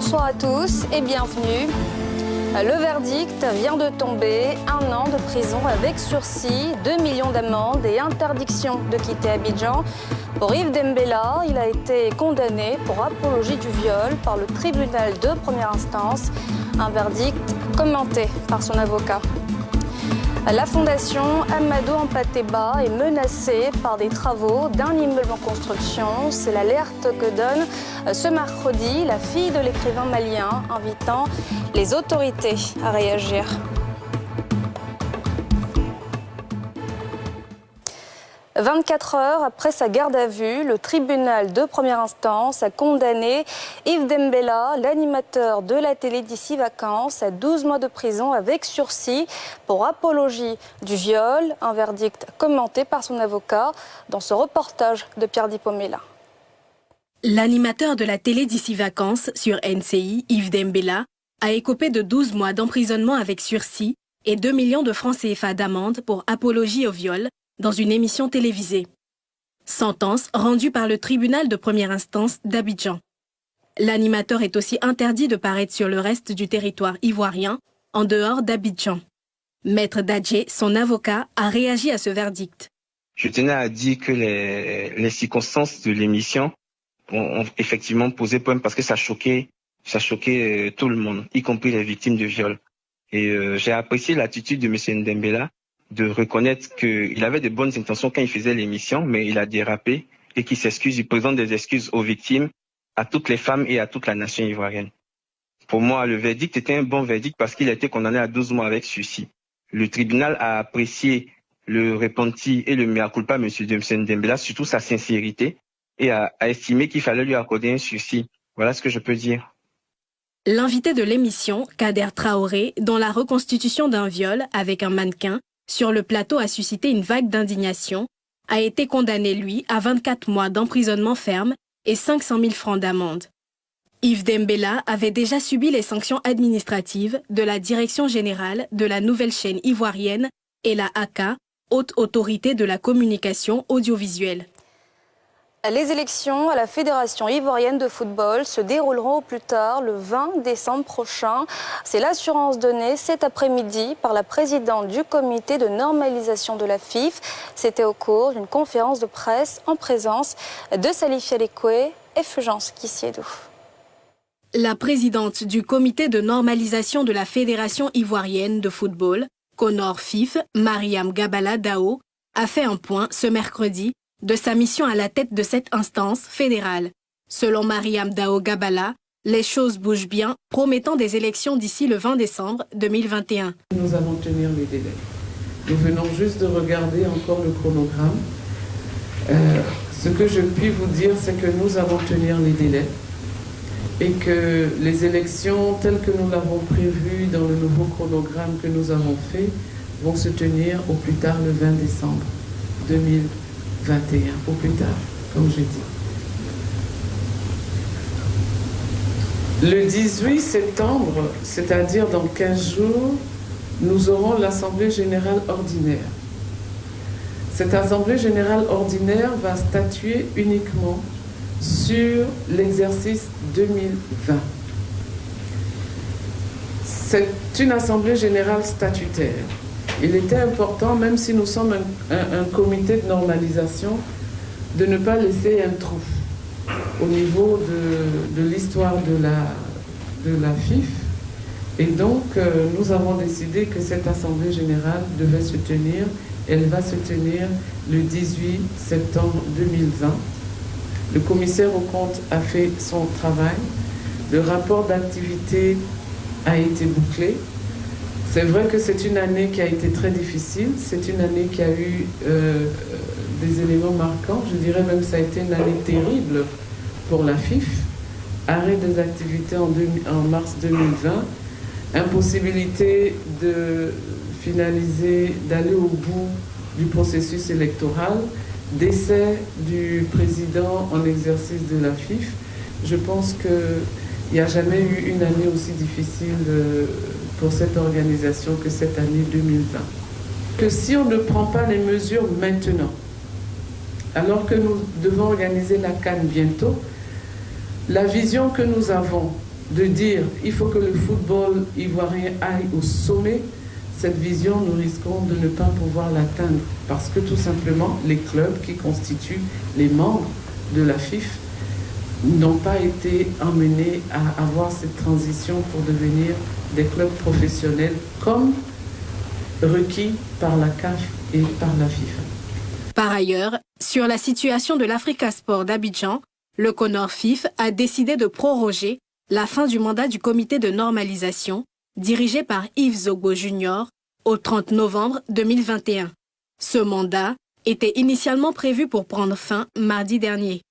Bonsoir à tous et bienvenue. Le verdict vient de tomber, 1 an de prison avec sursis, 2 millions d'amendes et interdiction de quitter Abidjan. Pour Yves Dembella, il a été condamné pour apologie du viol par le tribunal de première instance. Un verdict commenté par son avocat. La fondation Amadou Hampâté-Bâ est menacée par des travaux d'un immeuble en construction. C'est l'alerte que donne ce mercredi la fille de l'écrivain malien, invitant les autorités à réagir. « 24 heures après sa garde à vue, le tribunal de première instance a condamné Yves Dembella, l'animateur de la télé d'ici vacances, à 12 mois de prison avec sursis pour apologie du viol. Un verdict commenté par son avocat dans ce reportage de Pierre Dipomela. L'animateur de la télé d'ici vacances sur NCI, Yves Dembella, a écopé de 12 mois d'emprisonnement avec sursis et 2 millions de francs CFA d'amende pour apologie au viol dans une émission télévisée. Sentence rendue par le tribunal de première instance d'Abidjan. L'animateur est aussi interdit de paraître sur le reste du territoire ivoirien, en dehors d'Abidjan. Maître Dadje, son avocat, a réagi à ce verdict. Je tenais à dire que les circonstances de l'émission ont effectivement posé problème parce que ça choquait tout le monde, y compris les victimes de viol. Et j'ai apprécié l'attitude de M. Dembella de reconnaître qu'il avait de bonnes intentions quand il faisait l'émission, mais il a dérapé et qu'il s'excuse, il présente des excuses aux victimes, à toutes les femmes et à toute la nation ivoirienne. Pour moi, le verdict était un bon verdict parce qu'il a été condamné à 12 mois avec sursis. Le tribunal a apprécié le repenti et le mea culpa de M. Dembella, surtout sa sincérité, et a estimé qu'il fallait lui accorder un sursis. Voilà ce que je peux dire. L'invité de l'émission, Kader Traoré, dont la reconstitution d'un viol avec un mannequin sur le plateau a suscité une vague d'indignation, a été condamné, lui, à 24 mois d'emprisonnement ferme et 500 000 francs d'amende. Yves Dembella avait déjà subi les sanctions administratives de la Direction générale de la nouvelle chaîne ivoirienne et la ACA, haute autorité de la communication audiovisuelle. Les élections à la Fédération ivoirienne de football se dérouleront au plus tard le 20 décembre prochain. C'est l'assurance donnée cet après-midi par la présidente du comité de normalisation de la FIF. C'était au cours d'une conférence de presse en présence de Salif Alekwe et Fulgence Kissiedou. La présidente du comité de normalisation de la Fédération ivoirienne de football, Conor FIF, Mariam Gabala Dao, a fait un point ce mercredi de sa mission à la tête de cette instance fédérale. Selon Mariam Dao Gabala, les choses bougent bien, promettant des élections d'ici le 20 décembre 2021. Nous allons tenir les délais. Nous venons juste de regarder encore le chronogramme. Ce que je puis vous dire, c'est que nous allons tenir les délais et que les élections telles que nous l'avons prévues dans le nouveau chronogramme que nous avons fait vont se tenir au plus tard le 20 décembre 2021, au plus tard, comme je dis. Le 18 septembre, c'est-à-dire dans 15 jours, nous aurons l'Assemblée générale ordinaire. Cette Assemblée générale ordinaire va statuer uniquement sur l'exercice 2020. C'est une Assemblée générale statutaire. Il était important, même si nous sommes un comité de normalisation, de ne pas laisser un trou au niveau de l'histoire de la FIF. Et donc, nous avons décidé que cette Assemblée générale devait se tenir. Elle va se tenir le 18 septembre 2020. Le commissaire aux comptes a fait son travail. Le rapport d'activité a été bouclé. C'est vrai que c'est une année qui a été très difficile. C'est une année qui a eu des éléments marquants. Je dirais même que ça a été une année terrible pour la FIF. Arrêt des activités en mars 2020. Impossibilité de finaliser, d'aller au bout du processus électoral. Décès du président en exercice de la FIF. Je pense qu'il n'y a jamais eu une année aussi difficile pour cette organisation que cette année 2020. Que si on ne prend pas les mesures maintenant, alors que nous devons organiser la CAN bientôt, la vision que nous avons de dire il faut que le football ivoirien aille au sommet, cette vision, nous risquons de ne pas pouvoir l'atteindre parce que tout simplement, les clubs qui constituent les membres de la FIF n'ont pas été emmenés à avoir cette transition pour devenir des clubs professionnels comme requis par la CAF et par la FIFA. Par ailleurs, sur la situation de l'Africa Sport d'Abidjan, le CONOR FIF a décidé de proroger la fin du mandat du comité de normalisation dirigé par Yves Zogbo Jr. au 30 novembre 2021. Ce mandat était initialement prévu pour prendre fin mardi dernier.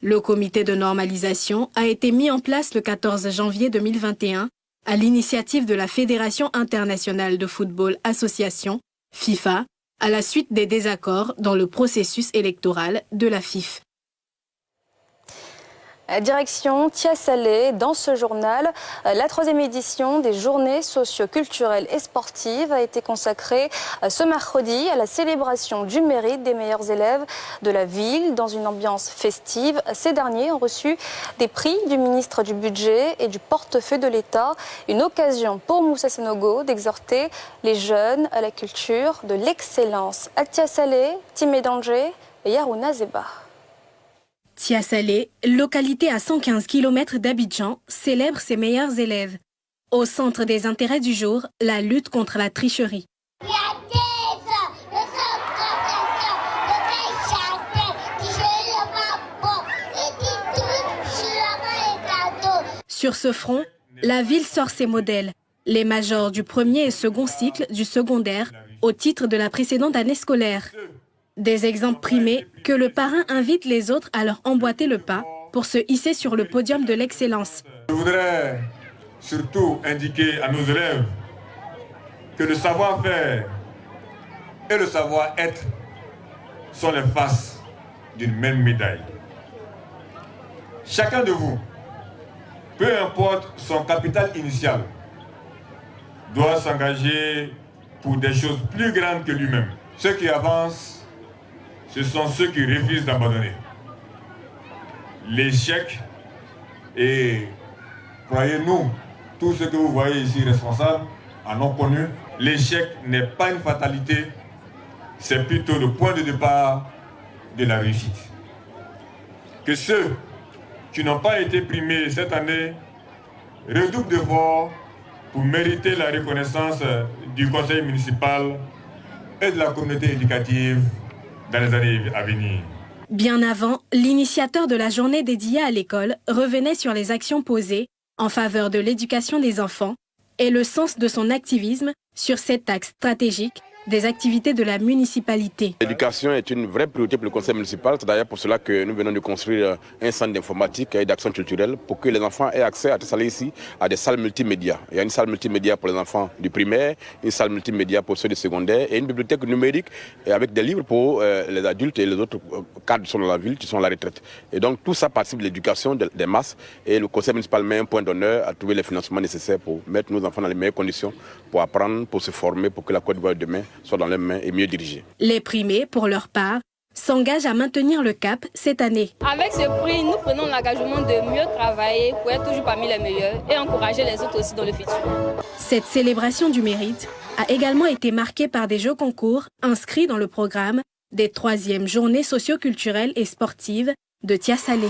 Le comité de normalisation a été mis en place le 14 janvier 2021 à l'initiative de la Fédération internationale de football association, FIFA, à la suite des désaccords dans le processus électoral de la FIF. Direction Tia-Salé, dans ce journal, la 3e édition des journées socio-culturelles et sportives a été consacrée ce mercredi à la célébration du mérite des meilleurs élèves de la ville dans une ambiance festive. Ces derniers ont reçu des prix du ministre du Budget et du portefeuille de l'État. Une occasion pour Moussa Sanogo d'exhorter les jeunes à la culture de l'excellence. À Tia-Salé, Timé Danger et Yarouna Zeba. Tia-Salé, localité à 115 km d'Abidjan, célèbre ses meilleurs élèves. Au centre des intérêts du jour, la lutte contre la tricherie. Sur ce front, la ville sort ses modèles. Les majors du premier et second cycle du secondaire au titre de la précédente année scolaire. Des exemples primés que le parrain invite les autres à leur emboîter le pas pour se hisser sur le podium de l'excellence. Je voudrais surtout indiquer à nos élèves que le savoir-faire et le savoir-être sont les faces d'une même médaille. Chacun de vous, peu importe son capital initial, doit s'engager pour des choses plus grandes que lui-même. Ceux qui avancent, ce sont ceux qui refusent d'abandonner. L'échec, et croyez-nous, tous ceux que vous voyez ici responsables en ont connu, l'échec n'est pas une fatalité, c'est plutôt le point de départ de la réussite. Que ceux qui n'ont pas été primés cette année redoublent d'efforts pour mériter la reconnaissance du conseil municipal et de la communauté éducative dans les années à venir. Bien avant, l'initiateur de la journée dédiée à l'école revenait sur les actions posées en faveur de l'éducation des enfants et le sens de son activisme sur cet axe stratégique des activités de la municipalité. L'éducation est une vraie priorité pour le conseil municipal. C'est d'ailleurs pour cela que nous venons de construire un centre d'informatique et d'action culturelle pour que les enfants aient accès à Tia-Salé ici à des salles multimédia. Il y a une salle multimédia pour les enfants du primaire, une salle multimédia pour ceux du secondaire et une bibliothèque numérique avec des livres pour les adultes et les autres cadres qui sont dans la ville, qui sont à la retraite. Et donc tout ça participe de l'éducation des masses et le conseil municipal met un point d'honneur à trouver les financements nécessaires pour mettre nos enfants dans les meilleures conditions pour apprendre, pour se former, pour que la Côte d'Ivoire de demain soit dans leurs mains et mieux dirigée. Les primés, pour leur part, s'engagent à maintenir le cap cette année. Avec ce prix, nous prenons l'engagement de mieux travailler pour être toujours parmi les meilleurs et encourager les autres aussi dans le futur. Cette célébration du mérite a également été marquée par des jeux concours inscrits dans le programme des 3e journées socio-culturelles et sportives de Tia-Salé.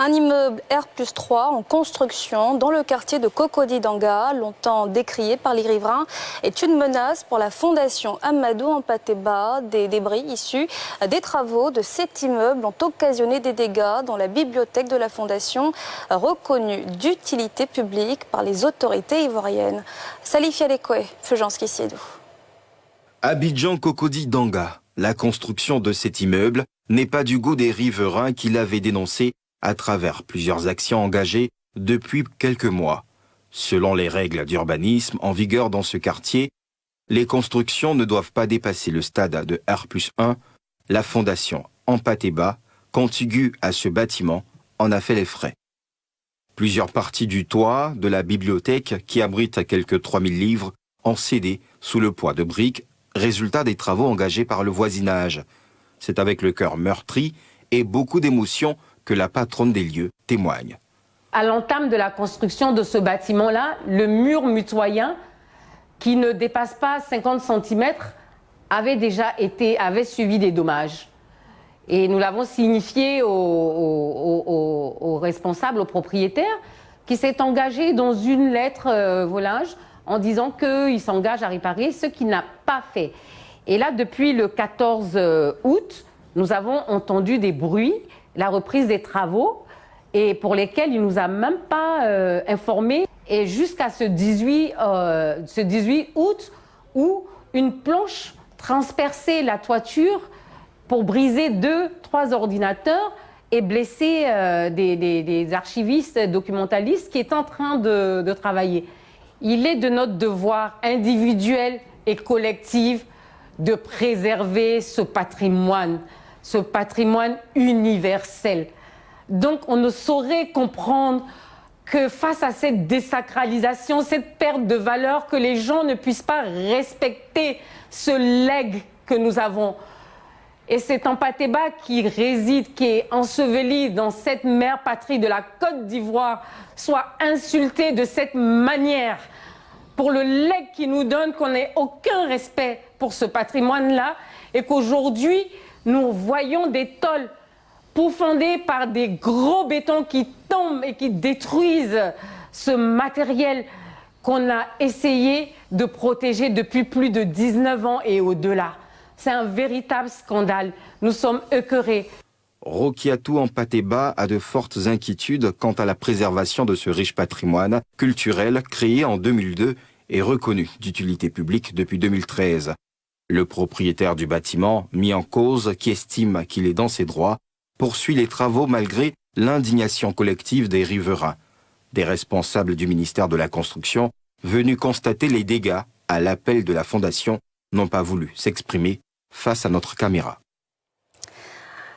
Un immeuble R+3 en construction dans le quartier de Cocody-Danga, longtemps décrié par les riverains, est une menace pour la fondation Amadou Hampâté-Bâ. Des débris issus des travaux de cet immeuble ont occasionné des dégâts dans la bibliothèque de la fondation, reconnue d'utilité publique par les autorités ivoiriennes. Salif Yalekwe, Fulgence Kissiedou. Abidjan Cocody-Danga. La construction de cet immeuble n'est pas du goût des riverains qui l'avaient dénoncé à travers plusieurs actions engagées depuis quelques mois. Selon les règles d'urbanisme en vigueur dans ce quartier, les constructions ne doivent pas dépasser le stade de R+1. La fondation Hampâté-Bâ, contiguë à ce bâtiment, en a fait les frais. Plusieurs parties du toit de la bibliothèque, qui abrite quelques 3000 livres, ont cédé sous le poids de briques, résultat des travaux engagés par le voisinage. C'est avec le cœur meurtri et beaucoup d'émotion que la patronne des lieux témoigne. à l'entame de la construction de ce bâtiment-là, le mur mutoyen, qui ne dépasse pas 50 cm, avait subi des dommages. Et nous l'avons signifié aux responsables, aux propriétaires, qui s'est engagé dans une lettre volage en disant qu'il s'engage à réparer ce qu'il n'a pas fait. Et là, depuis le 14 août, nous avons entendu des bruits, la reprise des travaux, et pour lesquels il ne nous a même pas informés. Et jusqu'à ce 18 août, où une planche transperçait la toiture pour briser 2-3 ordinateurs et blesser des archivistes documentalistes qui étaient en train de travailler. Il est de notre devoir individuel et collectif de préserver ce patrimoine universel. Donc on ne saurait comprendre que face à cette désacralisation, cette perte de valeur, que les gens ne puissent pas respecter ce legs que nous avons. Et c'est Mpatéba qui réside, qui est enseveli dans cette mère patrie de la Côte d'Ivoire, soit insulté de cette manière pour le legs qui nous donne, qu'on n'ait aucun respect pour ce patrimoine-là, et qu'aujourd'hui, nous voyons des tôles pourfendées par des gros bétons qui tombent et qui détruisent ce matériel qu'on a essayé de protéger depuis plus de 19 ans et au-delà. C'est un véritable scandale. Nous sommes écœurés. Rokiatou Mpatéba a de fortes inquiétudes quant à la préservation de ce riche patrimoine culturel créé en 2002 et reconnu d'utilité publique depuis 2013. Le propriétaire du bâtiment, mis en cause, qui estime qu'il est dans ses droits, poursuit les travaux malgré l'indignation collective des riverains. Des responsables du ministère de la Construction, venus constater les dégâts à l'appel de la Fondation, n'ont pas voulu s'exprimer face à notre caméra.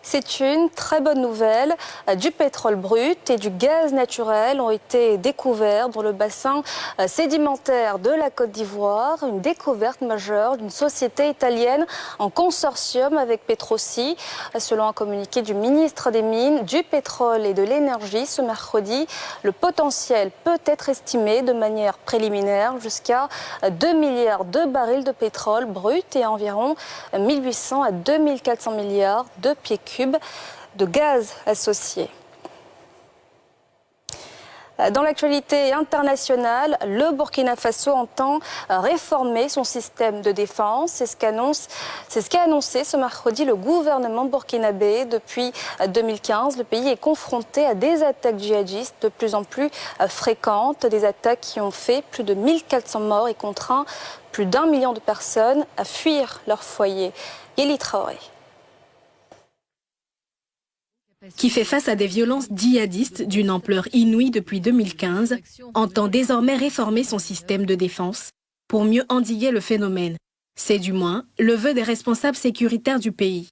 C'est une très bonne nouvelle. Du pétrole brut et du gaz naturel ont été découverts dans le bassin sédimentaire de la Côte d'Ivoire. Une découverte majeure d'une société italienne en consortium avec Petroci. Selon un communiqué du ministre des Mines, du pétrole et de l'énergie ce mercredi, le potentiel peut être estimé de manière préliminaire jusqu'à 2 milliards de barils de pétrole brut et environ 1800 à 2400 milliards de pieds cubes de gaz associés. Dans l'actualité internationale, le Burkina Faso entend réformer son système de défense. C'est ce qu'a annoncé ce mercredi le gouvernement burkinabé. Depuis 2015, le pays est confronté à des attaques djihadistes de plus en plus fréquentes, des attaques qui ont fait plus de 1400 morts et contraint plus d'1 million de personnes à fuir leur foyer. Yéli Traoré. Qui fait face à des violences djihadistes d'une ampleur inouïe depuis 2015, entend désormais réformer son système de défense pour mieux endiguer le phénomène. C'est du moins le vœu des responsables sécuritaires du pays.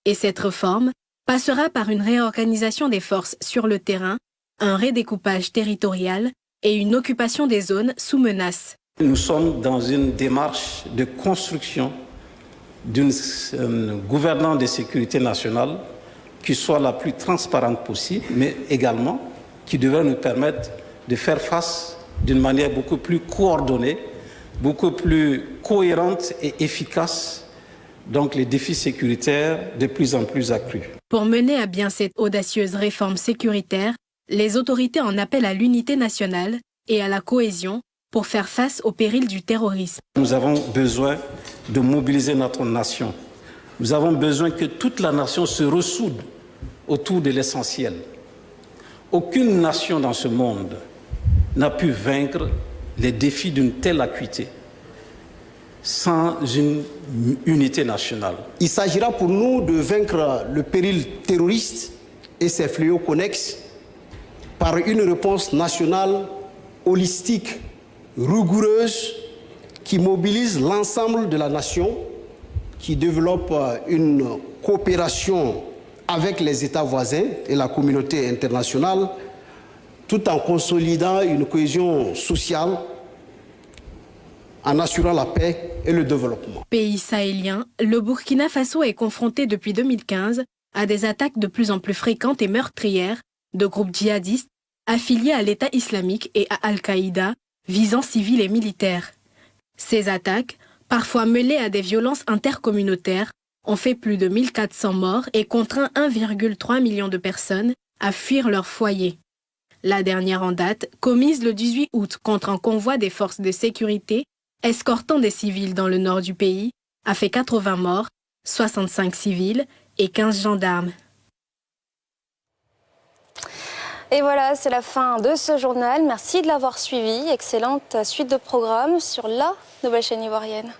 Et cette réforme passera par une réorganisation des forces sur le terrain, un redécoupage territorial et une occupation des zones sous menace. Nous sommes dans une démarche de construction d'une gouvernance de sécurité nationale qui soit la plus transparente possible, mais également qui devrait nous permettre de faire face d'une manière beaucoup plus coordonnée, beaucoup plus cohérente et efficace, donc les défis sécuritaires de plus en plus accrus. Pour mener à bien cette audacieuse réforme sécuritaire, les autorités en appellent à l'unité nationale et à la cohésion pour faire face au péril du terrorisme. Nous avons besoin de mobiliser notre nation. Nous avons besoin que toute la nation se ressoude autour de l'essentiel. Aucune nation dans ce monde n'a pu vaincre les défis d'une telle acuité sans une unité nationale. Il s'agira pour nous de vaincre le péril terroriste et ses fléaux connexes par une réponse nationale holistique, rigoureuse, qui mobilise l'ensemble de la nation, qui développe une coopération avec les États voisins et la communauté internationale, tout en consolidant une cohésion sociale, en assurant la paix et le développement. Pays sahélien, le Burkina Faso est confronté depuis 2015 à des attaques de plus en plus fréquentes et meurtrières de groupes djihadistes affiliés à l'État islamique et à Al-Qaïda, visant civils et militaires. Ces attaques, parfois mêlées à des violences intercommunautaires, ont fait plus de 1400 morts et contraint 1,3 million de personnes à fuir leur foyer. La dernière en date, commise le 18 août contre un convoi des forces de sécurité escortant des civils dans le nord du pays, a fait 80 morts, 65 civils et 15 gendarmes. Et voilà, c'est la fin de ce journal. Merci de l'avoir suivi. Excellente suite de programmes sur la nouvelle chaîne ivoirienne.